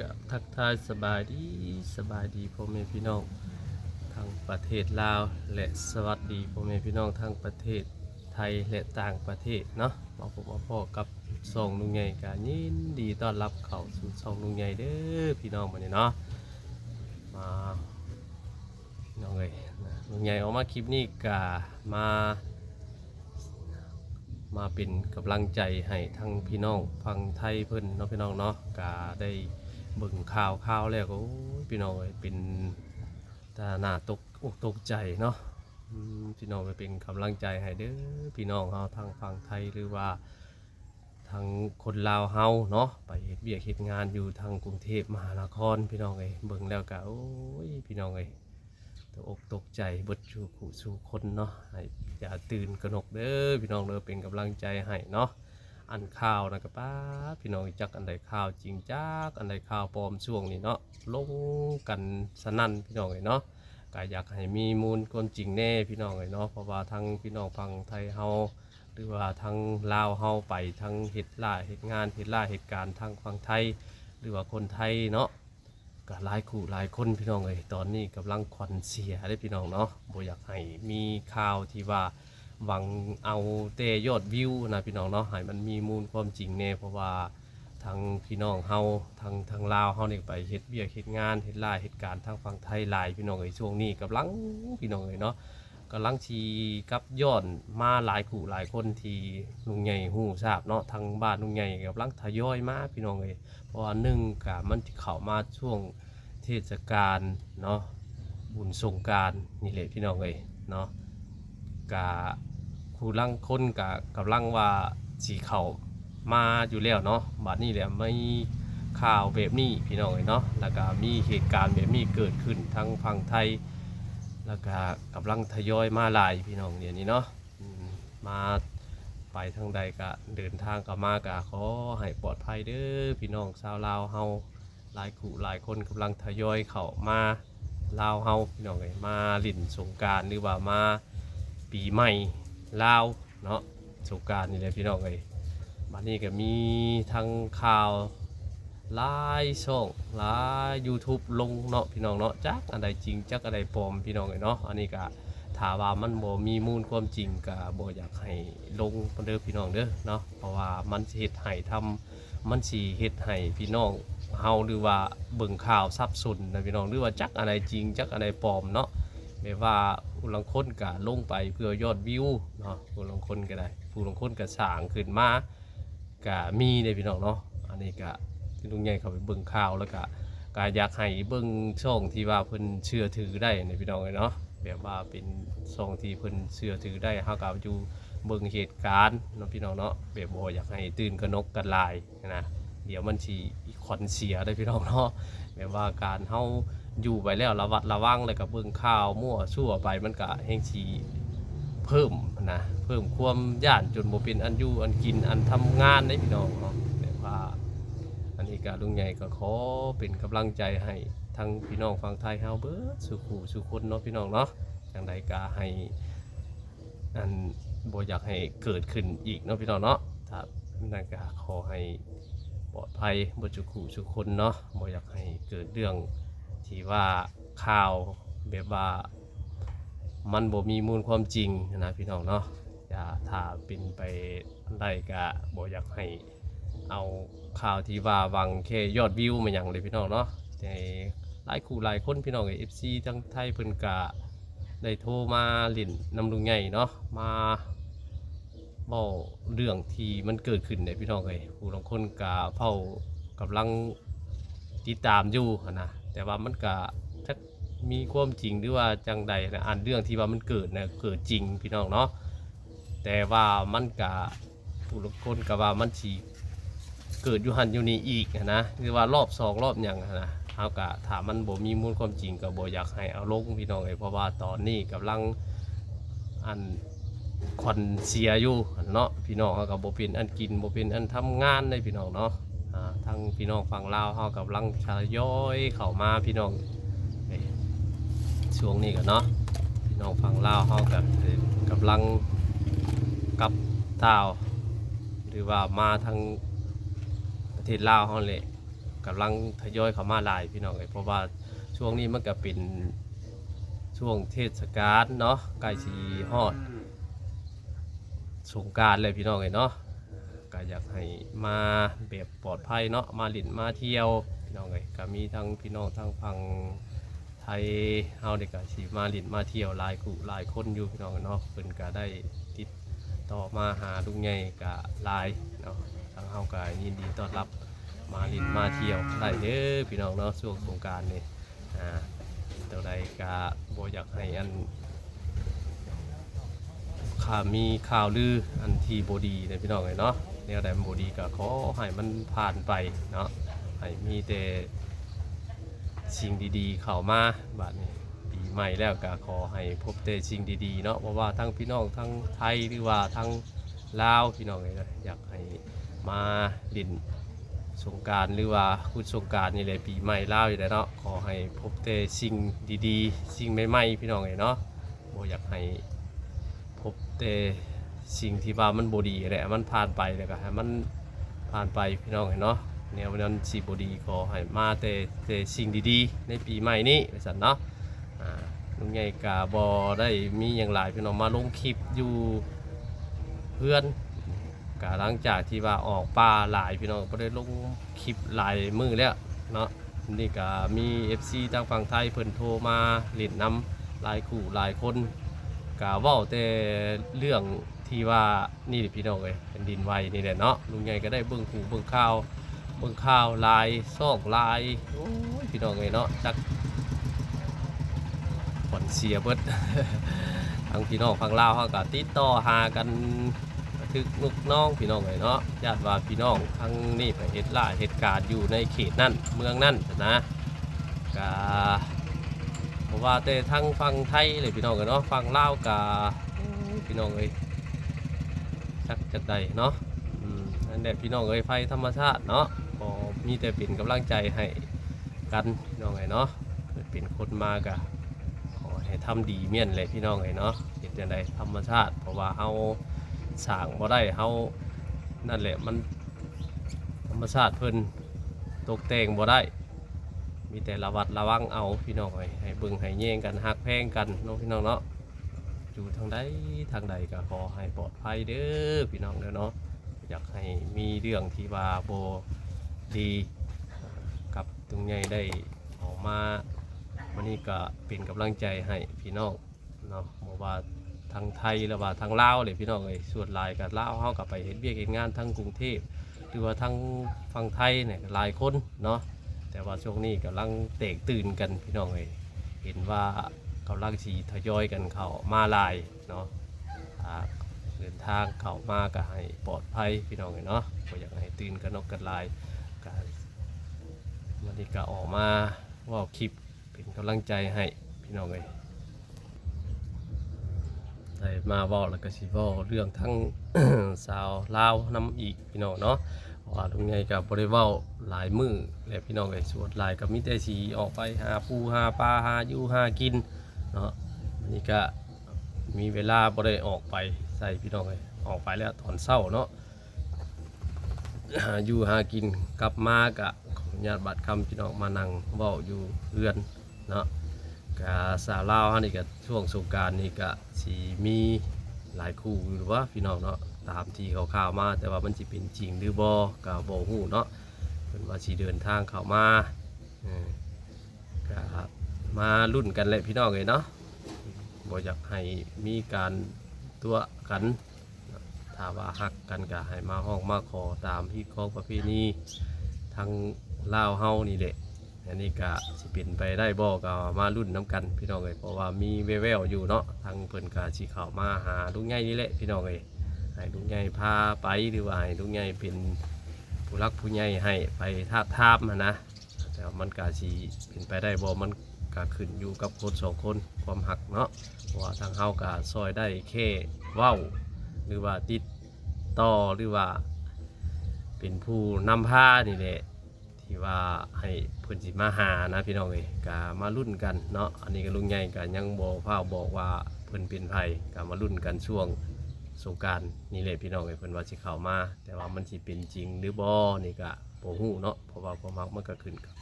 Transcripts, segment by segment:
กับทักทายสบายดีพ่อแม่พี่น้องทางประเทศลาวและสวัสดีพ่อแม่พี่น้องทางประเทศไทยและต่างประเทศเนาะมาพบมาพ่อกับส่องลุงใหญ่กันยินดีต้อนรับเข้าสู่ส่องลุงใหญ่เด้อพี่น้องมื้อนี้เนาะมาน้องเอ้ยลุงใหญ่ออกมาคลิปนี้ก็มาเป็นกำลังใจให้ทั้งพี่น้องฟังไทยเพิ่นเนาะพี่น้องเนาะก็ได้เบิ่งข่าวแล้วก็โอ้ยพี่น้องเอ้ยเป็นตาหน้าตกอกตกใจเนาะพี่น้องไปเป็นกำลังใจให้เด้อพี่น้องเฮาทางฝั่งไทยหรือว่าทางคนลาวเฮาเนาะไปเฮ็ดเวียกเฮ็ดงานอยู่ทางกรุงเทพมหานครพี่น้องเอ้ยเบิ่งแล้วก็โอ้ยพี่น้องเอ้ยตกอกตกใจเบิดสู่คนเนาะให้อย่าตื่นกระหนกเด้อพี่น้องเด้อเป็นกำลังใจให้เนาะอันข่าวนะก็ป้าพี่น้องจักอันใดข่าวจริงจักอันใดข่าวปลอมช่วงนี้เนาะลงกันสนั่นพี่น้องเนาะก็อยากให้มีมูลความจริงแน่พี่น้องเนาะเพราะว่าทั้งพี่น้องฝั่งไทยเฮาหรือว่าทั้งลาวเฮาไปทั้งเฮ็ดล่าเฮ็ดงานเฮ็ดล่าเหตุการณ์ทั้งฝั่งไทยหรือว่าคนไทยเนาะก็หลายคู่หลายคนพี่น้องตอนนี้กำลังขวัญเสียได้พี่น้องเนาะบ่อยากให้มีข่าวที่ว่าหวังเอาแต่ยอดวิวนะพี่น้องเนาะให้มันมีมูลความจริงแน่เพราะว่าทางพี่น้องเฮาทางลาวเฮานี่ไปเฮ็ดเวียกเฮ็ดงานเฮ็ดล่าเหตุการณ์ทางฝั่งไทยหลายพี่น้องช่วงนี้กำลังพี่น้องเนาะกำลังชีกับย้อนมาหลายคู่หลายคนที่ลุงใหญ่ฮู้ทราบเนาะทางบ้านลุงใหญ่กำลังทยอยมาพี่น้องเพราะว่าหนึ่งก็มันเข้ามาช่วงเทศกาลเนาะบุญสงกรานต์นี่แหละพี่น้องเนาะกะผู้ลังคนกะกำลังว่าสีเข้ามาอยู่แล้วเนาะบัดนี้แหละไม่ข่าวแบบนี้พี่น้องเนาะแล้วก็มีเหตุการณ์แบบนี้เกิดขึ้นทั้งฝั่งไทยแล้วก็กำลังทยอยมาหลายพี่น้องเดี๋ยวนี้เนาะมาไปทางใดก็เดินทางก็มาก็ขอให้ปลอดภัยเด้อพี่น้องชาวลาวเฮาหลายคู่หลายคนกำลังทยอยเข้ามาลาวเฮาพี่น้องมาลิ่นสงกรานต์หรือว่ามาปีใหม่ลาวเนาะสงกรานต์นี่แหละพี่น้องบัดนี้ก็มีทั้งข่าวหลายช่องหลาย YouTube ลงเนาะพี่น้องเนาะจักอันใดจริงจักอันใดปลอมพี่น้องเนาะอันนี้ก็ถ้าว่ามันบ่มีมูลความจริงก็บ่อยากให้ลงเด้อพี่น้องเด้อเนาะเพราะว่ามันสิเฮ็ดให้มันสิเฮ็ดให้พี่น้องเฮาหรือว่าเบิ่งข่าวสับสนนะพี่น้องหรือว่าจักอันใดจริงจักอันใดปลอมเนาะแบบว่าผู้ลางคนก็ลงไปเพื่อยอดวิวเนาะผู้ลางคนก็ได้ผู้ลางคนก็สร้างขึ้นมาก็มีได้พี่น้องเนาะอันนี้ก็ลุงใหญ่เขาไปเบิ่งข่าวแล้วก็อยากให้เบิ่งช่องที่ว่าเพิ่นเชื่อถือได้ในพี่น้องเนาะแบบว่าเป็นช่องที่เพิ่นเชื่อถือได้เฮาก็อยู่เบิ่งเหตุการณ์เนาะพี่น้องเนาะแบบบ่อยากให้ตื่นกระหนกกันหลายนะเดี๋ยวมันสิขวัญเสียได้พี่น้องเนาะแบบว่าการเฮาอยู่ไปแล้วระวัดระวังแล้วก็เบิ่งข่าวมั่วซั่วไปมันก็แฮงสิเพิ่มความย่านจนบ่เป็นอันอยู่อันกินอันทำงานได้พี่น้องเนาะแบบว่าอันนี้ก็ลุงใหญ่ก็ขอเป็นกำลังใจให้ทั้งพี่น้องฝั่งไทยเฮาเบิดสู่คู่สู่คนเนาะพี่น้องเนาะจังใดก็ให้อันบ่อยากให้เกิดขึ้นอีกเนาะพี่น้องเนาะถ้านั่นก็ขอให้ปลอดภัยบ่สู่คู่สู่คนเนาะบ่อยากให้เกิดเรื่องที่ว่าข่าวแบบว่ามันบ่มีมูลความจริงนะพี่น้องเนาะอย่าถ้าเป็นไปได้ก็บ่อยากให้เอาข่าวที่ว่าหวังแค่ยอดวิวมาอย่างเลยพี่น้องเนาะแต่หลายคู่หลายคนพี่น้องFC ทั้งไทยเพิ่นก็ได้โทรมาเล่นนำลุงใหญ่เนาะมาเว้าเรื่องที่มันเกิดขึ้นในพี่น้องผู้บางคนก็เฝ้ากำลังติดตามอยู่นะแต่ว่ามันก็มีความจริงหรือว่าจังใดนะอันเรื่องที่ว่ามันเกิดนะเกิดจริงพี่น้องเนาะแต่ว่ามันก็ผู้บางคนก็ว่ามันสิเกิดอยู่หันอยู่นี่อีกนะหรือว่ารอบ2รอบอย่างนะเฮาก็ถ้ามันบ่มีมูลความจริงก็บ่อยากให้เอาลงพี่น้องเพราะว่าตอนนี้กำลังอันขวัญเสียอยู่เนาะพี่น้องเฮาก็บ่เป็นอันกินบ่เป็นอันทำงานได้พี่น้องเนาะทางพี่น้องฝั่งลาวเฮากำลังทยอยเข้ามาพี่น้องช่วงนี้กันเนาะพี่น้องฝั่งลาวเฮากันกำลังกับท่าวหรือว่ามาทางประเทศลาวเฮาเลย กำลังทยอยเข้ามาหลายพี่น้องเพราะว่าช่วงนี้มันก็เป็นช่วงเทศกาลเนาะใกล้สิฮอดสงกรานต์เลยพี่น้องเนาะก็อยากให้มาแบบปลอดภัยเนาะมาลิ้นมาเที่ยวพี่น้องก็มีทั้งพี่น้องทั้งฝั่งไทยเฮานี่ก็สิมาลิ้นมาเที่ยวหลายคนอยู่พี่น้องเนาะเพิ่นก็ได้ติดต่อมาหาลุงใหญ่ก็หลายเนาะทางเฮาก็ยินดีต้อนรับมาลิ้นมาเที่ยวได้เด้อพี่น้องเนาะช่วงสงกรานต์นี่ตัวใดก็บ่อยากให้อันมีข่าวลืออันที่บ่ดีในพี่น้องเนาะแนวใดมันบ่ดีก็ขอให้มันผ่านไปเนาะให้มีแต่สิ่งดีๆเข้ามาบัดนี้ปีใหม่แล้วก็ขอให้พบแต่สิ่งดีๆเนาะเพราะว่าทั้งพี่น้องทั้งไทยหรือว่าทั้งลาวพี่น้องอยากให้มาลิ้นสงกรานต์หรือว่าคุณสงกรานต์นี่แหละปีใหม่ลาวอยู่แล้วเนาะขอให้พบแต่สิ่งดีๆสิ่งใหม่ๆพี่น้องเนาะบ่อยากให้พบแต่สิ่งที่ว่ามันบ่ดีแหละมันผ่านไปแล้วก็ให้มันผ่านไปพี่น้องเนาะแนวนั้นสิบ่ดีขอให้มาแต่สิ่งดีๆในปีใหม่นี้ว่าซั่นเนาะลุงใหญ่ก็บ่ได้มีหยังหลายพี่น้องมาลงคลิปอยู่เพื่อนก็หลังจากที่ว่าออกป่าหลายพี่น้องบ่ได้ลงคลิปหลายมื้อแล้วเนาะนี่ก็มี FC ทางฝั่งไทยเพิ่นโทรมาเล่นน้ำหลายคู่หลายคนก็เว้าแต่เรื่องที่ว่านี่พี่น้องแผ่นดินไหวนี่แหละเนาะลุงใหญ่ก็ได้เบิ่งหูเบิ่งข่าวลายซอกลายโอ้ยพี่น้องเนาะจักผลเสียเบิด ทางพี่น้องฝั่งลาวเขาก็ติดต่อหากันทึกลูกน้องพี่น้องเนาะญาติว่าพี่น้องทั้งนี่ไปเหตุการณ์อยู่ในเขตนั่นเมืองนั่นนะก็เพราะว่าแต่ทั้งฝั่งไทยเลยพี่น้องเนาะฝั่งลาวก็พี่น้องจักจัดใดเนาะนั่นแหละพี่น้องไฟธรรมชาติเนาะก็มีแต่เป็นกำลังใจให้กันพี่น้องเนาะเป็นคนมากะขอให้ทำดีเมียนเลยพี่น้องเนาะเห็นอย่างใดธรรมชาติเพราะว่าเฮาสร้างบ่ได้เฮานั่นแหละมันธรรมชาติเพิ่นตกแต่งบ่ได้มีแต่ระวัดระวังเอาพี่น้องให้เบิ่งให้แย่งกันฮักแพงกันน้องพี่น้องเนาะอยู่ทางใดก็ขอให้ปลอดภัยเด้อพี่น้องเนาะอยากให้มีเรื่องที่ว่าโบดีกับตรงใหญ่ได้ออกมาวันนี้ก็เป็นกำลังใจให้พี่น้องเนาะบอกว่าทางไทยหรือว่าทางลาวเลยพี่น้องส่วนหลายกับลาวเขากับไปเห็นเวียกเห็นงานทั้งกรุงเทพหรือว่าทางฝั่งไทยเนี่ยหลายคนเนาะแต่ว่าช่วงนี้กำลังแตกตื่นกันพี่น้องเห็นว่ากำลังสีทยอยกันเข้ามาหลายเนาะเดินทางเข้ามาก็ให้ปลอดภัยพี่น้องเนาะก็อยากให้ตื่นกันนกกันลายกันวันนี้ก็ออกมาว่าคลิปเป็นกำลังใจให้พี่น้องได้มาบอกแล้วก็สิบอกเรื่องทั้ง สาวลาวน้ำอีกพี่น้องเนาะว่าตรงนี้กับบริวารหลายมือและพี่น้องส่วนหลายกับมิเตสีออกไปหาปูหาปลาหาอยู่หากินเนาะนี่ก็มีเวลาบ่ได้ออกไปใส่พี่น้องออกไปแล้วตอนเช้าเนาะหาอยู่หากินกลับมากะของญาติบัตรคำพี่น้องมานั่งเว้าอยู่เรือนเนาะกะสาวลาวนี่ก็ช่วงสงกรานต์นี่ก็สิมีหลายคู่หรือว่าพี่น้องเนาะตามที่เขาข่าวมาแต่ว่ามันสิเป็นจริงหรือบ่ก็บ่ฮู้เนาะเพิ่นว่าสิเดินทางเข้ามาก็มาลุ้นกันแหละพี่น้องเนาะบ่อยากให้มีการตัวกันถ้าว่าฮักกันก็ให้มาห้องมาขอตามที่ของประเพณีทางลาวเฮานี่แหละอันนี้ก็สิเป็นไปได้บ่ก็มาลุ้นน้ำกันพี่น้องเพราะว่ามีแววๆอยู่เนาะทางเพิ่นก็สิเข้ามาหาลุงใหญ่นี่แหละพี่น้องให้ลุงใหญ่พาไปหรือว่าให้ลุงใหญ่เป็นผู้รักผู้ใหญ่ให้ไปทาบนะแต่มันก็สิเป็นไปได้บ่มันก็ขึ้นอยู่กับคนสองคนความหักเนาะเพราะว่าทางเฮาก็ซอยได้แค่เว้าหรือว่าติดต่อหรือว่าเป็นผู้นำพานี่แหละที่ว่าให้เพิ่นสิมาหานะพี่น้องก็มาลุ้นกันเนาะอันนี้ก็ลุงใหญ่ก็ยังบ่ฟ้าวบอกว่าเพิ่นเป็นไผก็มาลุ้นกันช่วง สงกรานต์นี่แหละพี่น้องเอ้ยเพิ่นว่าสิเข้ามาแต่ว่ามันสิเป็นจริงหรือบ่นี่ก็บ่ฮู้เนาะเพราะว่าความมักมันก็ขึ้นกับ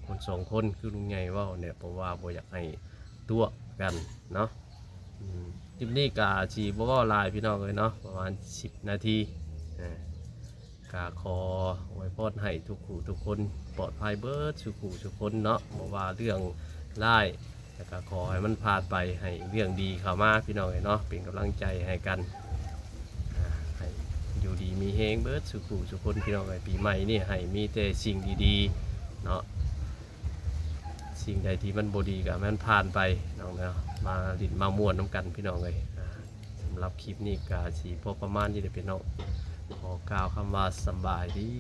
คนสองคนคือลุงใหญ่เว้าเนี่ยเพราะว่าบ่อยากให้ตัวกันเนาะคลิปนี้ก็สิบ่เว้าหลายพี่น้องเอ้ยเนาะประมาณ10นาทีก็ขออวยพรให้ทุกผู้ทุกคนปลอดภัยเบิดทุกผู้ทุกคนเนาะบ่ว่าเรื่องร้ายแล้วก็ขอให้มันผ่านไปให้เรื่องดีเข้ามาพี่น้องเอ้ยเนาะเป็นกำลังใจให้กันให้อยู่ดีมีเฮงเบิดทุกผู้ทุกคนพี่น้องเอ้ยปีใหม่นี่ให้มีแต่สิ่งดีๆเนาะสิ่งใดที่มันบ่ดีก็มันผ่านไปน้องเนาะมาลิ้นมาม่วนน้ำกันพี่น้องเอ้ยสำหรับคลิปนี้ก็สิพอประมาณนี้เด้อพี่น้องขอกล่าวคำว่าสำบายดี